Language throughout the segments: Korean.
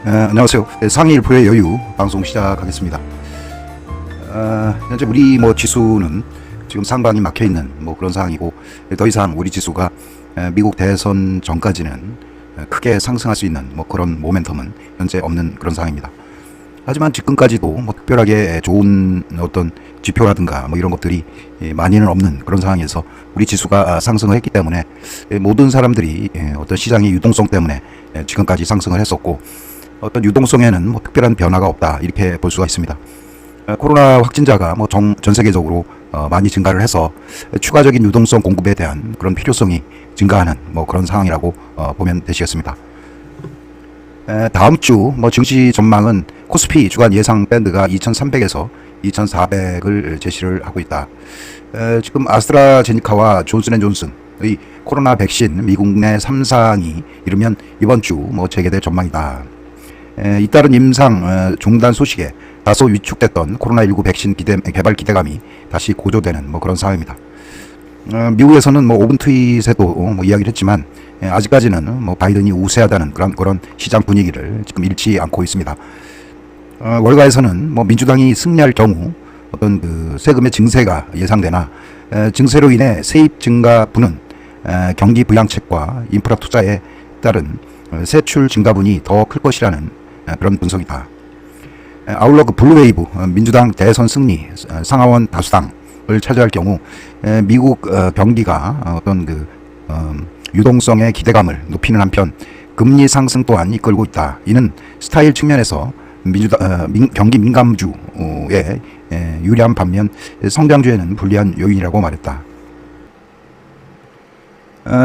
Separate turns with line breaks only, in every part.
안녕하세요. 상위 1%의 여유 방송 시작하겠습니다. 현재 우리 지수는 지금 상반이 막혀 있는 그런 상황이고, 더 이상 우리 지수가 미국 대선 전까지는 크게 상승할 수 있는 그런 모멘텀은 현재 없는 그런 상황입니다. 하지만 지금까지도 특별하게 좋은 어떤 지표라든가 이런 것들이 많이는 없는 그런 상황에서 우리 지수가 상승을 했기 때문에 모든 사람들이 어떤 시장의 유동성 때문에 지금까지 상승을 했었고, 어떤 유동성에는 특별한 변화가 없다, 이렇게 볼 수가 있습니다. 코로나 확진자가 전 세계적으로 많이 증가를 해서 추가적인 유동성 공급에 대한 그런 필요성이 증가하는 그런 상황이라고 보면 되시겠습니다. 다음 주 증시 전망은 코스피 주간 예상 밴드가 2300에서 2400을 제시를 하고 있다. 지금 아스트라제니카와 존슨앤존슨의 코로나 백신 미국 내 3상이 이르면 이번 주 재개될 전망이다. 잇따른 임상 중단 소식에 다소 위축됐던 코로나19 백신 개발 기대감이 다시 고조되는 그런 상황입니다. 미국에서는 오픈 트윗에도 이야기를 했지만 아직까지는 바이든이 우세하다는 그런 시장 분위기를 지금 잃지 않고 있습니다. 월가에서는 민주당이 승리할 경우 어떤 그 세금의 증세가 예상되나, 증세로 인해 세입 증가분은 경기 부양책과 인프라 투자에 따른 세출 증가분이 더 클 것이라는 그런 분석이다. 아울러 블루웨이브 민주당 대선 승리 상하원 다수당을 차지할 경우 미국 경기가 어떤 유동성의 기대감을 높이는 한편 금리 상승 또한 이끌고 있다. 이는 스타일 측면에서 경기 민감주에 유리한 반면 성장주에는 불리한 요인이라고 말했다.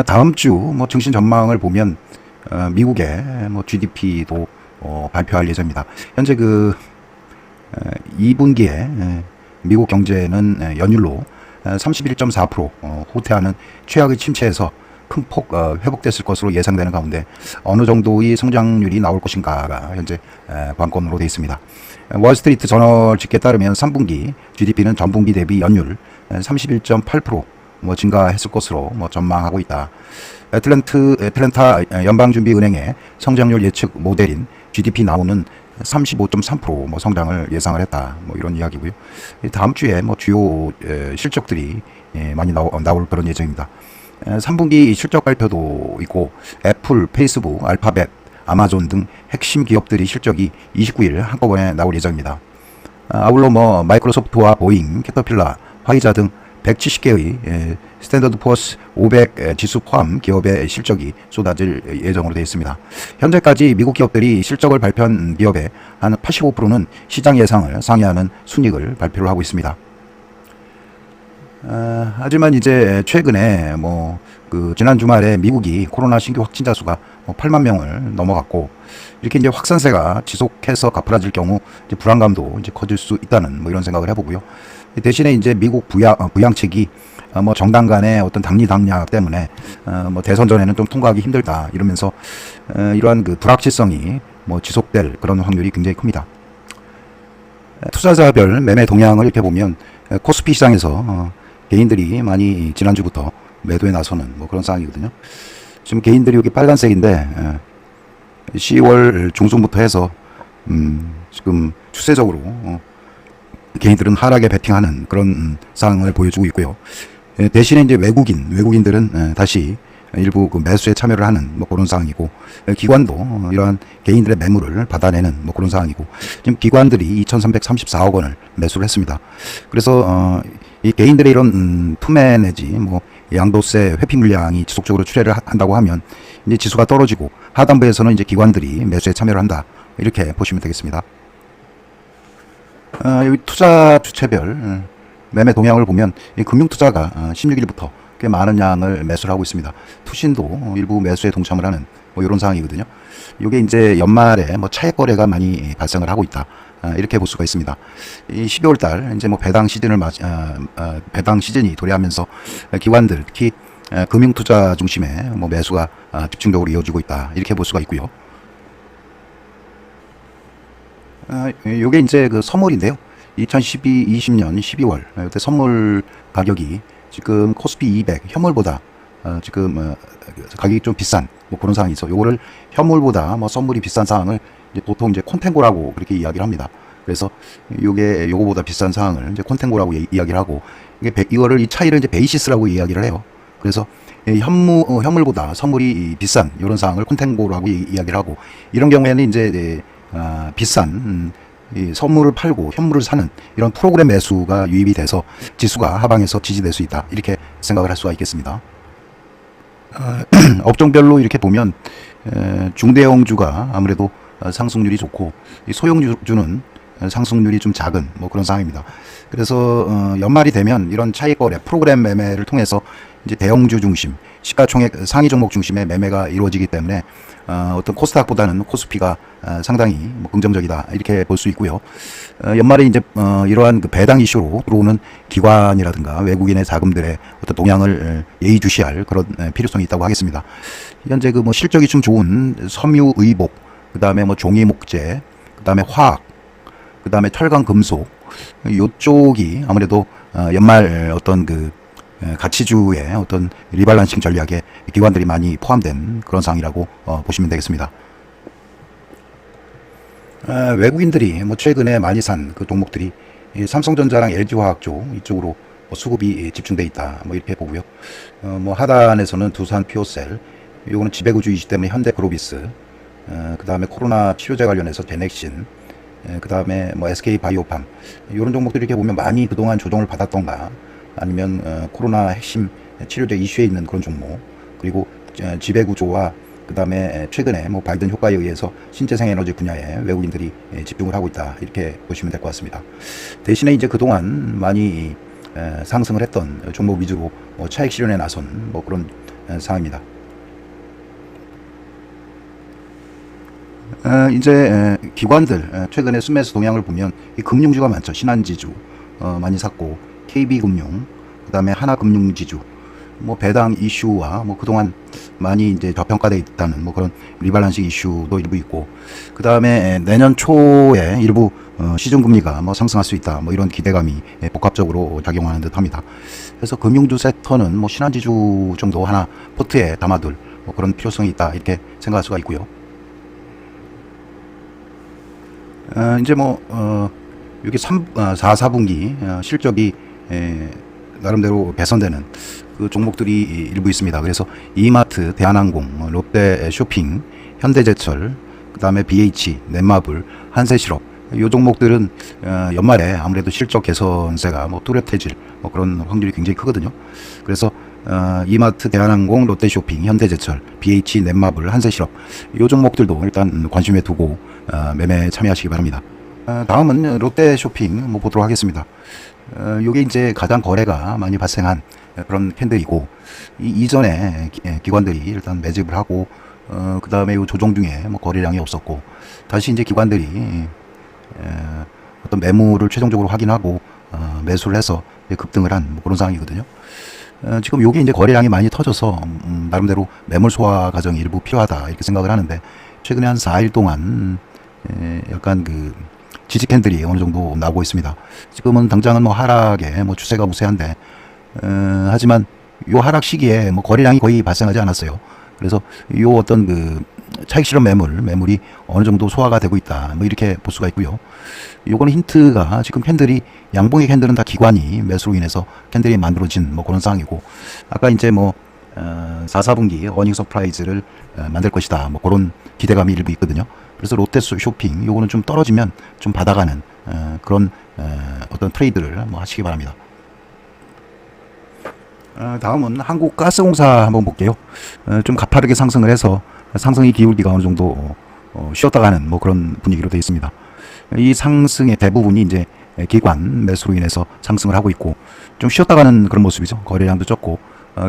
다음 주 증시 전망을 보면 미국의 GDP도 발표할 예정입니다. 현재 2분기에 미국 경제는 연율로 31.4% 후퇴하는 최악의 침체에서 큰 폭 회복됐을 것으로 예상되는 가운데 어느 정도의 성장률이 나올 것인가가 현재 관건으로 되어 있습니다. 월스트리트 저널 집계에 따르면 3분기 GDP는 전분기 대비 연율 31.8% 증가했을 것으로 전망하고 있다. 애틀랜타 연방준비은행의 성장률 예측 모델인 GDP 나오는 35.3% 성장을 예상을 했다. 이런 이야기고요. 다음 주에 주요 실적들이 많이 나올 그런 예정입니다. 3분기 실적 발표도 있고, 애플, 페이스북, 알파벳, 아마존 등 핵심 기업들이 실적이 29일 한꺼번에 나올 예정입니다. 아울러 마이크로소프트와 보잉, 캐터필라, 화이자 등 170개의 스탠더드 포어스 500 지수 포함 기업의 실적이 쏟아질 예정으로 되어 있습니다. 현재까지 미국 기업들이 실적을 발표한 기업의 한 85%는 시장 예상을 상회하는 순이익을 발표를 하고 있습니다. 하지만 이제 최근에 지난 주말에 미국이 코로나 신규 확진자 수가 8만 명을 넘어갔고, 이렇게 이제 확산세가 지속해서 가팔라질 경우 이제 불안감도 이제 커질 수 있다는 이런 생각을 해보고요. 대신에 이제 미국 부양책이 정당 간의 어떤 당리당략 때문에 대선 전에는 좀 통과하기 힘들다, 이러면서 이러한 불확실성이 지속될 그런 확률이 굉장히 큽니다. 투자자별 매매 동향을 이렇게 보면 코스피 시장에서 개인들이 많이 지난주부터 매도에 나서는 그런 상황이거든요. 지금 개인들이 여기 빨간색인데 10월 중순부터 해서 지금 추세적으로 개인들은 하락에 베팅하는 그런 상황을 보여주고 있고요. 대신에 이제 외국인들은 다시 일부 매수에 참여를 하는 그런 상황이고, 기관도 이러한 개인들의 매물을 받아내는 그런 상황이고, 지금 기관들이 2,334억 원을 매수를 했습니다. 그래서 이 개인들의 이런 투매 내지 양도세 회피 물량이 지속적으로 출회를 한다고 하면 이제 지수가 떨어지고, 하단부에서는 이제 기관들이 매수에 참여를 한다, 이렇게 보시면 되겠습니다. 여기 투자 주체별 매매 동향을 보면 금융투자가 16일부터 꽤 많은 양을 매수를 하고 있습니다. 투신도 일부 매수에 동참을 하는 이런 상황이거든요. 이게 이제 연말에 차액 거래가 많이 발생을 하고 있다, 이렇게 볼 수가 있습니다. 이 12월 달 이제 배당 시즌이 도래하면서 기관들, 특히 금융투자 중심의 매수가 집중적으로 이어지고 있다, 이렇게 볼 수가 있고요. 요게 이제 선물인데요. 2020년 12월 이때 선물 가격이 지금 코스피 200 현물보다 지금 가격이 좀 비싼 그런 상황이 있어. 요거를 현물보다 선물이 비싼 상황을 이제 보통 이제 콘텐고라고 그렇게 이야기를 합니다. 그래서 요거보다 비싼 사항을 이제 콘텐고라고 이야기를 하고, 이거를 이 차이를 이제 베이시스라고 이야기를 해요. 그래서 현물보다 선물이 비싼 이런 사항을 콘텐고라고 이야기를 하고, 이런 경우에는 이제 비싼 이 선물을 팔고 현물을 사는 이런 프로그램 매수가 유입이 돼서 지수가 하방에서 지지될 수 있다, 이렇게 생각을 할 수가 있겠습니다. 업종별로 이렇게 보면 중대형주가 아무래도 상승률이 좋고, 이 소형주는 상승률이 좀 작은 뭐 그런 상황입니다. 그래서 연말이 되면 이런 차익거래 프로그램 매매를 통해서 이제 대형주 중심, 시가총액 상위 종목 중심의 매매가 이루어지기 때문에 어떤 코스닥보다는 코스피가 상당히 뭐 긍정적이다, 이렇게 볼 수 있고요. 연말에 이제 이러한 그 배당 이슈로 들어오는 기관이라든가 외국인의 자금들의 어떤 동향을 예의주시할 그런 필요성이 있다고 하겠습니다. 현재 그 뭐 실적이 좀 좋은 섬유 의복, 그 다음에 뭐 종이 목재, 그 다음에 화학, 그 다음에 철강 금속, 요쪽이 아무래도 연말 어떤 그 가치주의 어떤 리밸런싱 전략에 기관들이 많이 포함된 그런 상황이라고 보시면 되겠습니다. 외국인들이 뭐 최근에 많이 산 그 종목들이 삼성전자랑 LG화학 이쪽으로 뭐 수급이 집중돼 있다, 뭐 이렇게 보고요. 뭐 하단에서는 두산 피오셀, 요거는 지배구주이기 때문에 현대그로비스, 그 다음에 코로나 치료제 관련해서 제넥신, 그 다음에 뭐 SK바이오팜, 이런 종목들이 이렇게 보면 많이 그동안 조정을 받았던가, 아니면 코로나 핵심 치료제 이슈에 있는 그런 종목, 그리고 지배구조와 그 다음에 최근에 뭐 바이든 효과에 의해서 신재생에너지 분야에 외국인들이 집중을 하고 있다, 이렇게 보시면 될 것 같습니다. 대신에 이제 그동안 많이 상승을 했던 종목 위주로 뭐 차익 실현에 나선 뭐 그런 상황입니다. 이제 기관들 최근에 순매수 동향을 보면 이 금융주가 많죠. 신한지주 많이 샀고, KB금융, 그 다음에 하나금융지주, 뭐 배당 이슈와 뭐 그동안 많이 이제 저평가되어 있다는 뭐 그런 리밸런싱 이슈도 일부 있고, 그 다음에 내년 초에 일부 시중금리가 뭐 상승할 수 있다, 뭐 이런 기대감이 복합적으로 작용하는 듯합니다. 그래서 금융주 섹터는 뭐 신한지주 정도 하나 포트에 담아둘 뭐 그런 필요성이 있다, 이렇게 생각할 수가 있고요. 이제 뭐 여기 4, 4분기 실적이 나름대로 개선되는 그 종목들이 일부 있습니다. 그래서 이마트, 대한항공, 롯데쇼핑, 현대제철, 그 다음에 BH, 넷마블, 한세실업, 이 종목들은 연말에 아무래도 실적 개선세가 뭐 뚜렷해질 뭐 그런 확률이 굉장히 크거든요. 그래서 이마트, 대한항공, 롯데쇼핑, 현대제철, BH, 넷마블, 한세실업, 이 종목들도 일단 관심에 두고 매매에 참여하시기 바랍니다. 다음은 롯데쇼핑 뭐 보도록 하겠습니다. 요게 이제 가장 거래가 많이 발생한 그런 캔들이고, 이전에 기관들이 일단 매집을 하고, 그 다음에 요 조정 중에 뭐 거래량이 없었고, 다시 이제 기관들이 어떤 매물을 최종적으로 확인하고 매수를 해서 급등을 한 뭐 그런 상황이거든요. 지금 요게 이제 거래량이 많이 터져서 나름대로 매물 소화 과정이 일부 필요하다, 이렇게 생각을 하는데, 최근에 한 4일 동안 약간 그 지지 캔들이 어느 정도 나오고 있습니다. 지금은 당장은 뭐 하락에 뭐 추세가 우세한데, 하지만 요 하락 시기에 뭐 거래량이 거의 발생하지 않았어요. 그래서 요 어떤 그 차익 실현 매물이 어느 정도 소화가 되고 있다, 뭐 이렇게 볼 수가 있고요. 요거는 힌트가, 지금 캔들이 양봉의 캔들은 다 기관이 매수로 인해서 캔들이 만들어진 뭐 그런 상황이고, 아까 이제 뭐 4, 4분기 어닝 서프라이즈를 만들 것이다, 뭐 그런 기대감이 일부 있거든요. 그래서 롯데 쇼핑 요거는 좀 떨어지면 좀 받아가는 그런 어떤 트레이드를 뭐 하시기 바랍니다. 다음은 한국가스공사 한번 볼게요. 좀 가파르게 상승을 해서 상승의 기울기가 어느 정도 쉬었다 가는 뭐 그런 분위기로 되어 있습니다. 이 상승의 대부분이 이제 기관 매수로 인해서 상승을 하고 있고, 좀 쉬었다 가는 그런 모습이죠. 거래량도 적고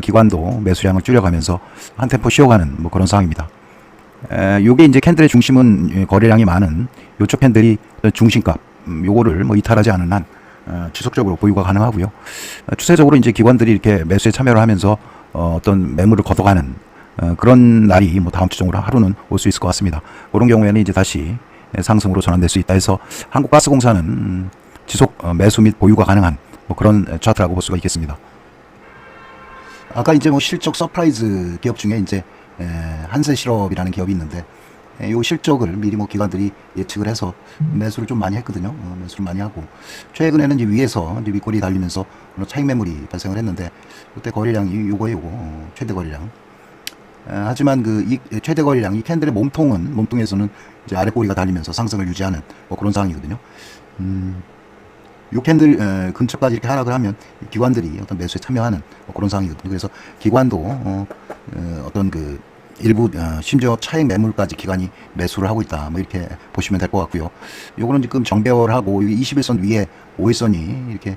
기관도 매수량을 줄여가면서 한 템포 쉬어가는 뭐 그런 상황입니다. 요게 이제 캔들의 중심은 거래량이 많은 요쪽 캔들이 중심값 요거를 뭐 이탈하지 않은 한 지속적으로 보유가 가능하고요. 추세적으로 이제 기관들이 이렇게 매수에 참여를 하면서 어떤 매물을 걷어가는 그런 날이 뭐 다음 주 정도 하루는 올 수 있을 것 같습니다. 그런 경우에는 이제 다시 상승으로 전환될 수 있다 해서 한국가스공사는 지속 매수 및 보유가 가능한 뭐 그런 차트라고 볼 수가 있겠습니다. 아까 이제 뭐 실적 서프라이즈 기업 중에 이제 한세실업이라는 기업이 있는데, 요 실적을 미리 뭐 기관들이 예측을 해서 매수를 좀 많이 했거든요. 매수를 많이 하고 최근에는 이제 위에서 이제 윗골이 달리면서 차익 매물이 발생을 했는데 그때 거래량이 요거 최대 거래량. 하지만 이 최대 거래량 이 캔들의 몸통에서는 이제 아랫꼬리가 달리면서 상승을 유지하는 뭐 그런 상황이거든요. 요 캔들 근처까지 이렇게 하락을 하면 기관들이 어떤 매수에 참여하는 뭐 그런 상황이거든요. 그래서 기관도 어떤 일부 심지어 차익 매물까지 기관이 매수를 하고 있다. 뭐 이렇게 보시면 될 것 같고요. 요거는 지금 정배열하고 21선 위에 5일선이 이렇게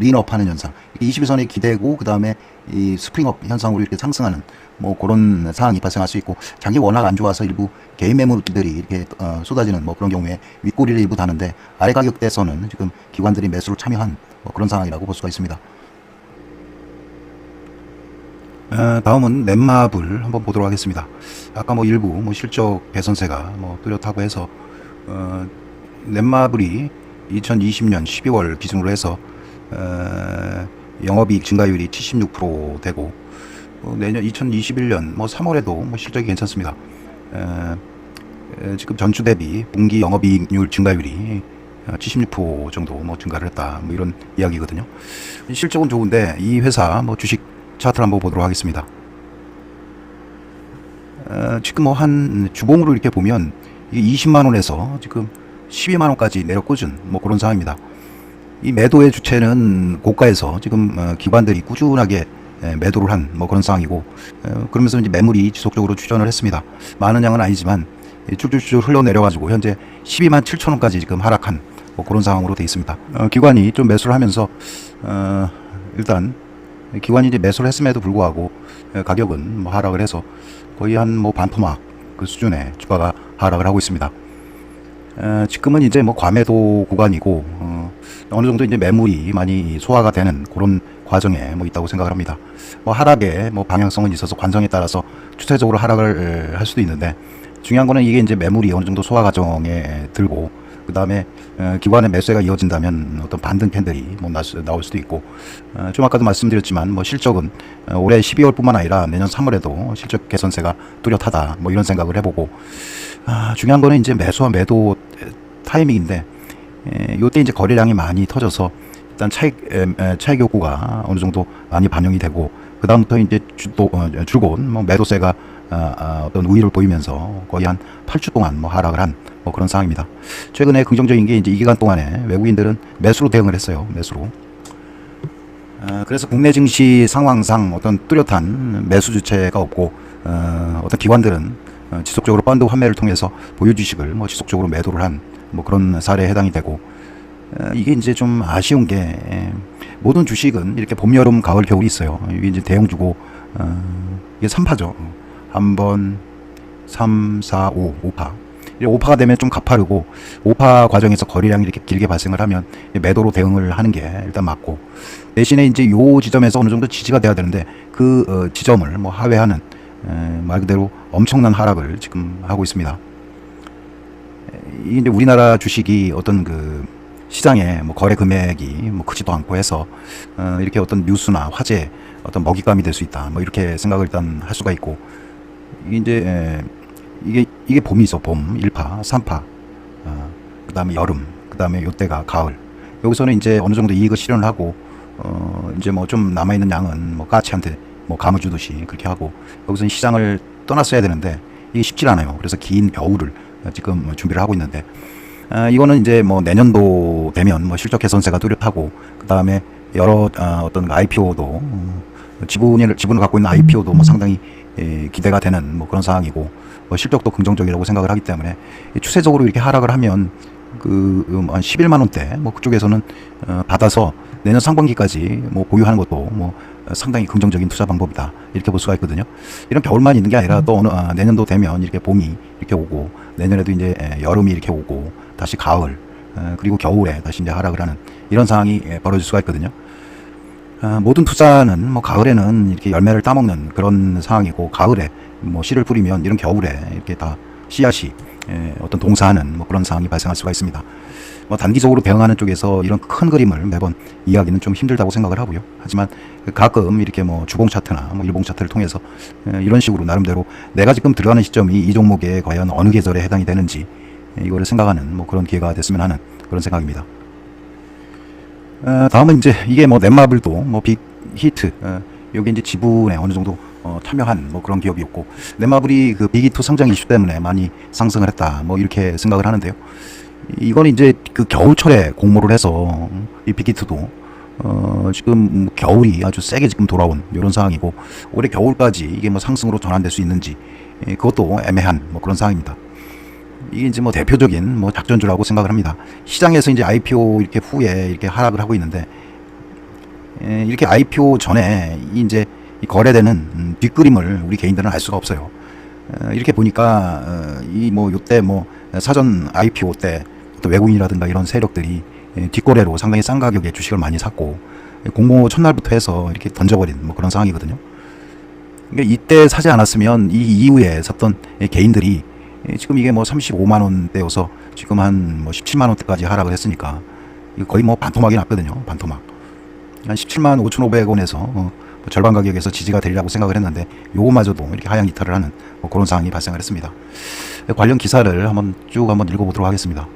린업하는 현상. 21선이 기대고 그 다음에 이 스프링업 현상으로 이렇게 상승하는 뭐 그런 상황이 발생할 수 있고 장이 워낙 안 좋아서 일부 개인 매물들이 이렇게 쏟아지는 뭐 그런 경우에 윗꼬리를 일부 다는데 아래 가격대에서는 지금 기관들이 매수를 참여한 뭐 그런 상황이라고 볼 수가 있습니다. 다음은 넷마블 한번 보도록 하겠습니다. 아까 뭐 일부 뭐 실적 개선세가 뭐 뚜렷하고 해서 넷마블이 2020년 12월 기준으로 해서 영업이익 증가율이 76% 되고 내년 2021년 뭐 3월에도 뭐 실적이 괜찮습니다. 지금 전주 대비 분기 영업이익률 증가율이 76% 정도 뭐 증가를 했다. 뭐 이런 이야기거든요. 실적은 좋은데 이 회사 뭐 주식 차트를 한번 보도록 하겠습니다. 지금 뭐 한 주봉으로 이렇게 보면 이게 20만 원에서 지금 12만 원까지 내려 꽂은 뭐 그런 상황입니다. 이 매도의 주체는 고가에서 지금 기관들이 꾸준하게 매도를 한 뭐 그런 상황이고 그러면서 이제 매물이 지속적으로 추전을 했습니다. 많은 양은 아니지만 쭉쭉쭉 흘러내려가지고 현재 12만 7천 원까지 지금 하락한 뭐 그런 상황으로 되어 있습니다. 기관이 좀 매수를 하면서 일단 기관이 이제 매수를 했음에도 불구하고 가격은 뭐 하락을 해서 거의 한 뭐 반토막 그 수준의 주가가 하락을 하고 있습니다. 지금은 이제 뭐 과매도 구간이고 어느 정도 이제 매물이 많이 소화가 되는 그런 과정에 뭐 있다고 생각을 합니다. 뭐 하락의 뭐 방향성은 있어서 관성에 따라서 추세적으로 하락을 할 수도 있는데 중요한 거는 이게 이제 매물이 어느 정도 소화 과정에 들고 그 다음에 기관의 매수가 이어진다면 어떤 반등 캔들이 뭐 나올 수도 있고 좀 아까도 말씀드렸지만 뭐 실적은 올해 12월뿐만 아니라 내년 3월에도 실적 개선세가 뚜렷하다 뭐 이런 생각을 해보고 중요한 거는 이제 매수와 매도 타이밍인데 요때 이제 거래량이 많이 터져서 일단 차익 욕구가 어느 정도 많이 반영이 되고 그 다음부터 이제 줄곧 뭐 매도세가 어떤 우위를 보이면서 거의 한 8주 동안 뭐 하락을 한 뭐 그런 상황입니다. 최근에 긍정적인 게 이제 이 기간 동안에 외국인들은 매수로 대응을 했어요. 매수로. 그래서 국내 증시 상황상 어떤 뚜렷한 매수 주체가 없고 어떤 기관들은 지속적으로 펀드 환매를 통해서 보유 주식을 뭐 지속적으로 매도를 한 뭐 그런 사례에 해당이 되고 이게 이제 좀 아쉬운 게 모든 주식은 이렇게 봄, 여름, 가을, 겨울이 있어요. 이게 이제 대형주고 이게 3파죠. 한번 3, 4, 5, 5파. 5파가 되면 좀 가파르고 5파 과정에서 거래량이 이렇게 길게 발생을 하면 매도로 대응을 하는 게 일단 맞고 대신에 이제 요 지점에서 어느 정도 지지가 돼야 되는데 그 지점을 뭐 하회하는 말 그대로 엄청난 하락을 지금 하고 있습니다. 이제 우리나라 주식이 어떤 시장에 뭐 거래 금액이 뭐 크지도 않고 해서 이렇게 어떤 뉴스나 화제 어떤 먹잇감이 될 수 있다 뭐 이렇게 생각을 일단 할 수가 있고 이제 이게 봄이죠. 봄 1파 3파 그 다음에 여름 그 다음에 요때가 가을 여기서는 이제 어느 정도 이익을 실현을 하고 이제 뭐 좀 남아있는 양은 뭐 까치한테 뭐 감을 주듯이 그렇게 하고 여기서는 시장을 떠났어야 되는데 이게 쉽지 않아요. 그래서 긴 겨울을 지금 준비를 하고 있는데 이거는 이제 뭐 내년도 되면 뭐 실적 개선세가 뚜렷하고 그 다음에 여러 어떤 IPO도 지분을 갖고 있는 IPO도 뭐 상당히 기대가 되는 뭐 그런 상황이고 뭐 실적도 긍정적이라고 생각을 하기 때문에 추세적으로 이렇게 하락을 하면 한 11만 원대 뭐 그쪽에서는 받아서 내년 상반기까지 뭐 보유하는 것도 뭐 상당히 긍정적인 투자 방법이다 이렇게 볼 수가 있거든요. 이런 겨울만 있는 게 아니라 또 내년도 되면 이렇게 봄이 이렇게 오고 내년에도 이제 여름이 이렇게 오고 다시 가을 그리고 겨울에 다시 이제 하락을 하는 이런 상황이 벌어질 수가 있거든요. 모든 투자는 뭐 가을에는 이렇게 열매를 따먹는 그런 상황이고 가을에 뭐 씨를 뿌리면 이런 겨울에 이렇게 다 씨앗이 어떤 동사하는 뭐 그런 상황이 발생할 수가 있습니다. 뭐 단기적으로 대응하는 쪽에서 이런 큰 그림을 매번 이해하기는 좀 힘들다고 생각을 하고요. 하지만 가끔 이렇게 뭐 주봉 차트나 뭐 일봉 차트를 통해서 이런 식으로 나름대로 내가 지금 들어가는 시점이 이 종목에 과연 어느 계절에 해당이 되는지 이거를 생각하는 뭐 그런 기회가 됐으면 하는 그런 생각입니다. 다음은 이제 이게 뭐 넷마블도 뭐 빅히트 여기 이제 지분에 어느 정도 참여한 뭐 그런 기업이었고, 넷마블이 그 빅히트 상장 이슈 때문에 많이 상승을 했다 뭐 이렇게 생각을 하는데요. 이거는 이제 그 겨울철에 공모를 해서 이 빅히트도 지금 겨울이 아주 세게 지금 돌아온 이런 상황이고, 올해 겨울까지 이게 뭐 상승으로 전환될 수 있는지 그것도 애매한 뭐 그런 상황입니다. 이게 이제 뭐 대표적인 뭐 작전주라고 생각을 합니다. 시장에서 이제 IPO 이렇게 후에 이렇게 하락을 하고 있는데, 이렇게 IPO 전에 이제 이 거래되는 뒷그림을 우리 개인들은 알 수가 없어요. 이렇게 보니까 이 뭐 요때 뭐 사전 IPO 때 또 외국인이라든가 이런 세력들이 뒷거래로 상당히 싼 가격에 주식을 많이 샀고, 공모 첫날부터 해서 이렇게 던져버린 뭐 그런 상황이거든요. 그러니까 이때 사지 않았으면 이 이후에 샀던 개인들이 지금 이게 뭐 35만 원대여서 지금 한 뭐 17만 원대까지 하락을 했으니까 이거 거의 뭐 반토막이 났거든요. 반토막. 한 17만 5,500원에서 뭐 절반 가격에서 지지가 되리라고 생각을 했는데, 요거마저도 이렇게 하향 이탈을 하는 뭐 그런 상황이 발생을 했습니다. 관련 기사를 한번 쭉 한번 읽어보도록 하겠습니다.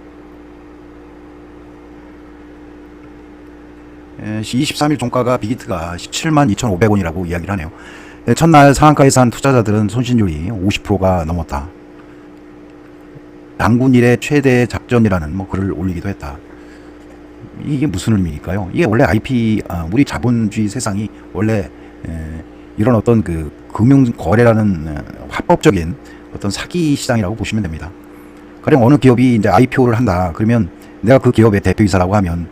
23일 종가가 빅히트가 17만 2,500원이라고 이야기를 하네요. 첫날 상한가에서 한 투자자들은 손실률이 50%가 넘었다. 당군 일의 최대 작전이라는 뭐 글을 올리기도 했다. 이게 무슨 의미일까요? 이게 원래 우리 자본주의 세상이 원래 이런 어떤 그 금융 거래라는 합법적인 어떤 사기 시장이라고 보시면 됩니다. 가령 어느 기업이 이제 IPO를 한다. 그러면 내가 그 기업의 대표이사라고 하면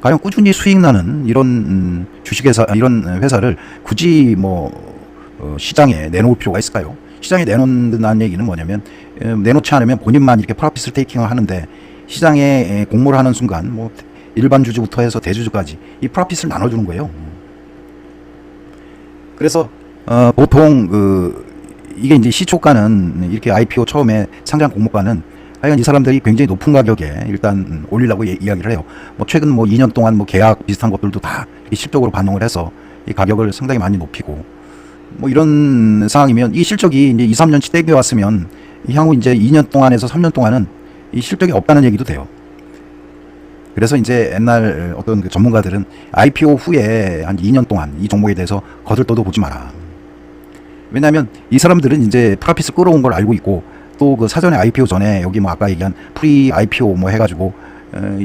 과연 꾸준히 수익 나는 이런 주식회사, 이런 회사를 굳이 시장에 내놓을 필요가 있을까요? 시장에 내놓는다는 얘기는 뭐냐면, 내놓지 않으면 본인만 이렇게 프로핏을 테이킹을 하는데, 시장에 공모를 하는 순간 뭐 일반 주주부터 해서 대주주까지 이 프로핏을 나눠주는 거예요. 그래서 보통 이게 이제 시초가는 이렇게 IPO 처음에 상장 공모가는 하여간 이 사람들이 굉장히 높은 가격에 일단 올리려고 이야기를 해요. 뭐 최근 뭐 2년 동안 뭐 계약 비슷한 것들도 다 실적으로 반영을 해서 이 가격을 상당히 많이 높이고, 뭐 이런 상황이면 이 실적이 이제 2, 3년치 떼겨 왔으면 향후 이제 2년 동안에서 3년 동안은 이 실적이 없다는 얘기도 돼요. 그래서 이제 옛날 어떤 그 전문가들은 IPO 후에 한 2년 동안 이 종목에 대해서 거들떠도 보지 마라. 왜냐하면 이 사람들은 이제 프로핏을 끌어온 걸 알고 있고, 또 그 사전에 IPO 전에 여기 뭐 아까 얘기한 프리 IPO 뭐 해가지고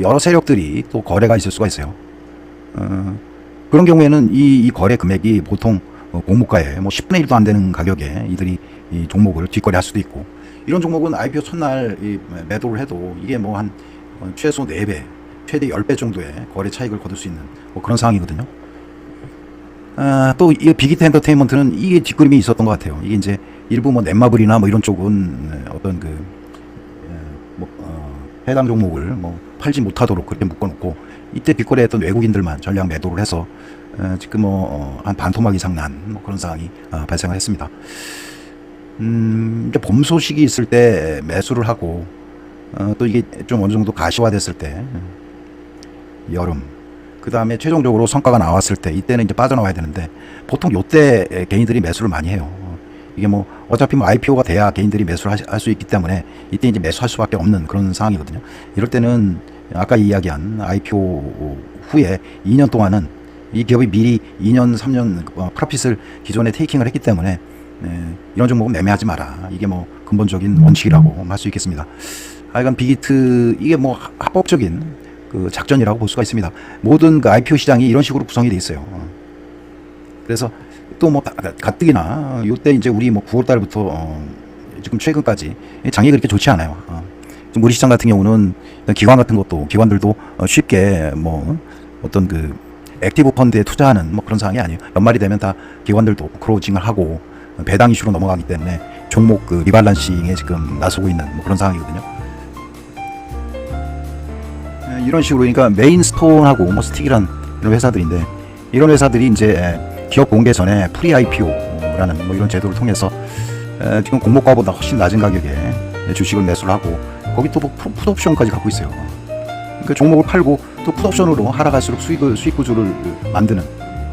여러 세력들이 또 거래가 있을 수가 있어요. 그런 경우에는 이 거래 금액이 보통 공모가에 뭐 10분의 1도 안 되는 가격에 이들이 이 종목을 뒷거래할 수도 있고, 이런 종목은 IPO 첫날 매도를 해도 이게 뭐 한 최소 4배, 최대 10배 정도의 거래 차익을 거둘 수 있는 뭐 그런 상황이거든요. 또 이 빅히트 엔터테인먼트는 이게 뒷그림이 있었던 것 같아요. 이게 이제 일부 뭐 넷마블이나 뭐 이런 쪽은 어떤 해당 종목을 뭐 팔지 못하도록 그렇게 묶어놓고, 이때 뒷거래했던 외국인들만 전량 매도를 해서 지금 한 반토막 이상 난 뭐 그런 상황이 발생을 했습니다. 이제 봄 소식이 있을 때 매수를 하고, 또 이게 좀 어느 정도 가시화됐을 때 여름, 그 다음에 최종적으로 성과가 나왔을 때, 이때는 이제 빠져나와야 되는데, 보통 요때 개인들이 매수를 많이 해요. 이게 뭐 어차피 뭐 IPO가 돼야 개인들이 매수를 할 수 있기 때문에 이때 이제 매수할 수밖에 없는 그런 상황이거든요. 이럴 때는 아까 이야기한 IPO 후에 2년 동안은 이 기업이 미리 2년, 3년 프로핏을 기존에 테이킹을 했기 때문에 이런 종목은 매매하지 마라. 이게 뭐 근본적인 원칙이라고 할 수 있겠습니다. 하여간 빅히트 이게 뭐 합법적인 그 작전이라고 볼 수가 있습니다. 모든 그 IPO 시장이 이런 식으로 구성이 돼 있어요. 그래서 또 뭐 가뜩이나 요때 이제 우리 뭐 9월 달부터 지금 최근까지 장이 그렇게 좋지 않아요. 지금 우리 시장 같은 경우는 기관들도 쉽게 뭐 어떤 그 액티브 펀드에 투자하는 뭐 그런 상황이 아니에요. 연말이 되면 다 기관들도 크로징을 하고 배당 이슈로 넘어가기 때문에 종목 그 리밸런싱에 지금 나서고 있는 뭐 그런 상황이거든요. 이런 식으로 그러니까 메인스톤하고 뭐 스틱이란 이런 회사들인데, 이런 회사들이 이제 기업 공개 전에 프리 IPO라는 뭐 이런 제도를 통해서 지금 공모가보다 훨씬 낮은 가격에 주식을 매수를 하고 거기 또 뭐 풋옵션까지 갖고 있어요. 그 종목을 팔고 또 풋옵션으로 하락할수록 수익 구조를 만드는,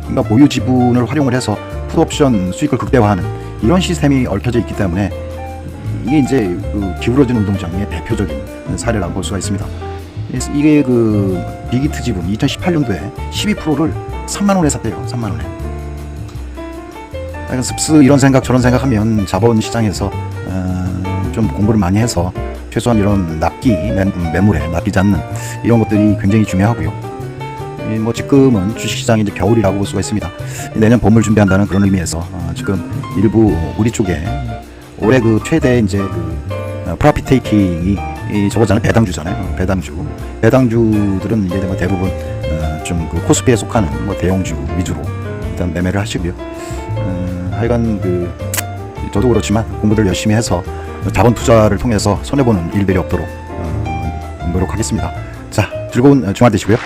그러니까 보유 지분을 활용을 해서 풋옵션 수익을 극대화하는 이런 시스템이 얽혀져 있기 때문에 이게 이제 그 기울어진 운동장의 대표적인 사례라고 볼 수가 있습니다. 이게 그 빅히트 지분 2018년도에 12%를 3만 원에 샀대요. 3만 원에. 약간 습스 이런 생각 저런 생각하면 자본 시장에서 좀 공부를 많이 해서 최소한 이런 납기 매물에 납기지 않는 이런 것들이 굉장히 중요하고요. 뭐 지금은 주식시장이 이제 겨울이라고 볼 수가 있습니다. 내년 봄을 준비한다는 그런 의미에서 지금 일부 우리 쪽에 올해 그 최대 이제 그 프로핏 테이킹이 저거잖아요. 배당주잖아요. 배당주들은 이제 뭐 대부분 좀 그 코스피에 속하는 뭐 대형주 위주로 일단 매매를 하시고요. 하여간 그 저도 그렇지만 공부를 열심히 해서 자본 투자를 통해서 손해보는 일들이 없도록 노력하겠습니다. 자, 즐거운 주말 되시고요.